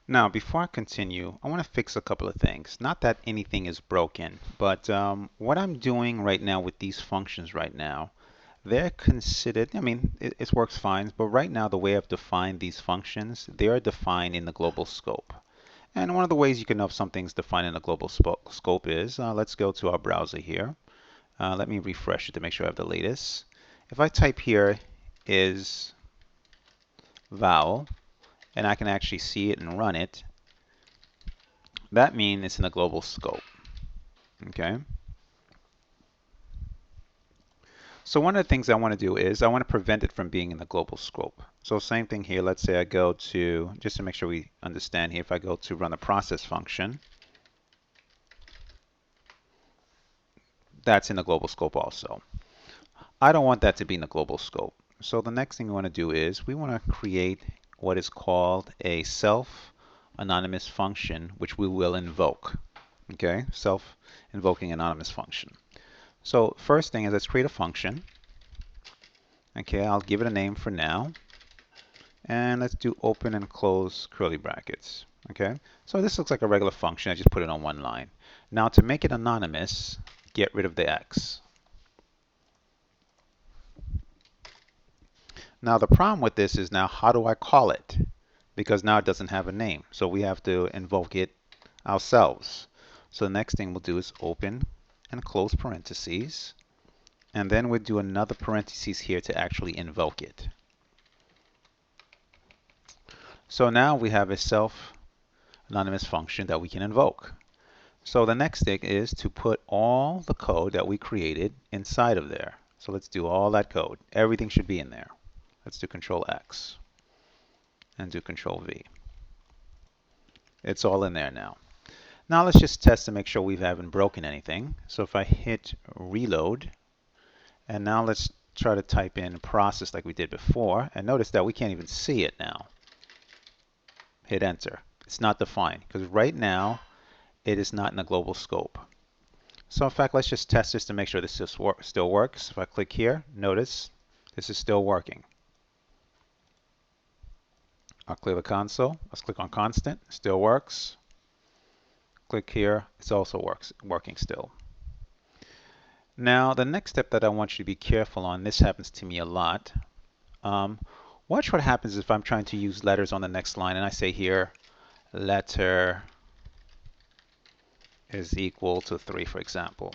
Now, before I continue, I want to fix a couple of things. Not that anything is broken, but what I'm doing right now with these functions right now, they're considered, I mean, it works fine, but right now the way I've defined these functions, they are defined in the global scope. And one of the ways you can know if something's defined in a global scope is, let's go to our browser here. Let me refresh it to make sure I have the latest. If I type here is vowel, and I can actually see it and run it, that means it's in a global scope. Okay. So one of the things I want to do is I want to prevent it from being in the global scope. So same thing here. Let's say I go to, just to make sure we understand here, if I go to run the process function, that's in the global scope also. I don't want that to be in the global scope. So the next thing we want to do is we want to create what is called a self-anonymous function, which we will invoke. Okay, self-invoking anonymous function. So first thing is let's create a function. Okay, I'll give it a name for now. And let's do open and close curly brackets. Okay, so this looks like a regular function. I just put it on one line. Now to make it anonymous, get rid of the X. Now the problem with this is now how do I call it? Because now it doesn't have a name. So we have to invoke it ourselves. So the next thing we'll do is open and close parentheses. And then we'll do another parentheses here to actually invoke it. So now we have a self-anonymous function that we can invoke. So the next thing is to put all the code that we created inside of there. So let's do all that code. Everything should be in there. Let's do Control X and do Control V. It's all in there now. Now let's just test to make sure we haven't broken anything. So if I hit reload, and now let's try to type in process like we did before, and notice that we can't even see it now. Hit enter. It's not defined because right now it is not in the global scope. So in fact, let's just test this to make sure this still works. If I click here, notice this is still working. I'll clear the console. Let's click on constant. Still works. Click here. It also working still. Now the next step that I want you to be careful on, this happens to me a lot. Watch what happens if I'm trying to use letters on the next line and I say here letter is equal to 3, for example.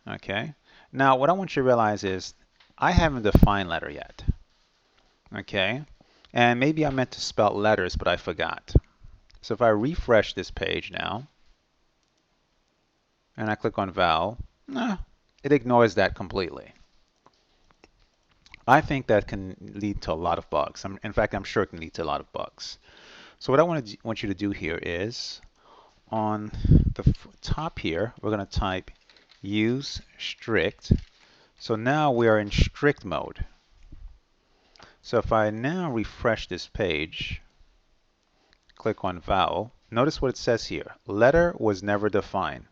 Okay. Now what I want you to realize is I haven't defined letter yet. Okay. And maybe I meant to spell letters, but I forgot. So if I refresh this page now, and I click on vowel, it ignores that completely. I think that can lead to a lot of bugs. In fact, I'm sure it can lead to a lot of bugs. So what I want you to do here is, on the top here, we're going to type use strict. So now we are in strict mode. So if I now refresh this page, click on vowel, notice what it says here. Letter was never defined.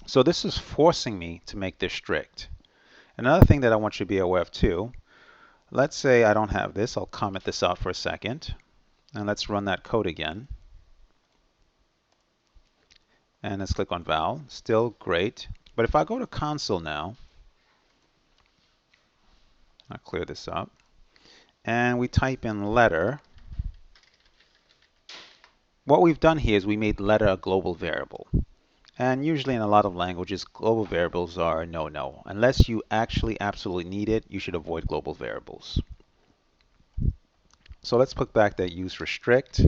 So this is forcing me to make this strict. Another thing that I want you to be aware of too, let's say I don't have this. I'll comment this out for a second. And let's run that code again. And let's click on vowel. Still great. But if I go to console now, I'll clear this up. And we type in letter. What we've done here is we made letter a global variable. And usually in a lot of languages, global variables are no-no. Unless you actually absolutely need it, you should avoid global variables. So let's put back that use restrict.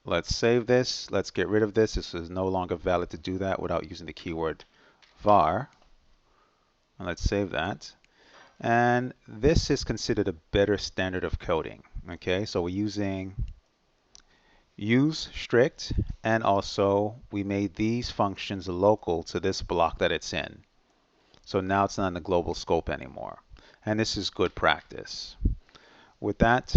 Let's save this. Let's get rid of this. This is no longer valid to do that without using the keyword var. And let's save that. And this is considered a better standard of coding. Okay, so we're using use strict, and also we made these functions local to this block that it's in. So now it's not in the global scope anymore. And this is good practice. With that,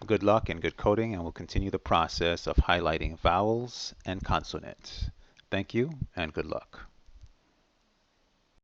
good luck and good coding, and we'll continue the process of highlighting vowels and consonants. Thank you and good luck.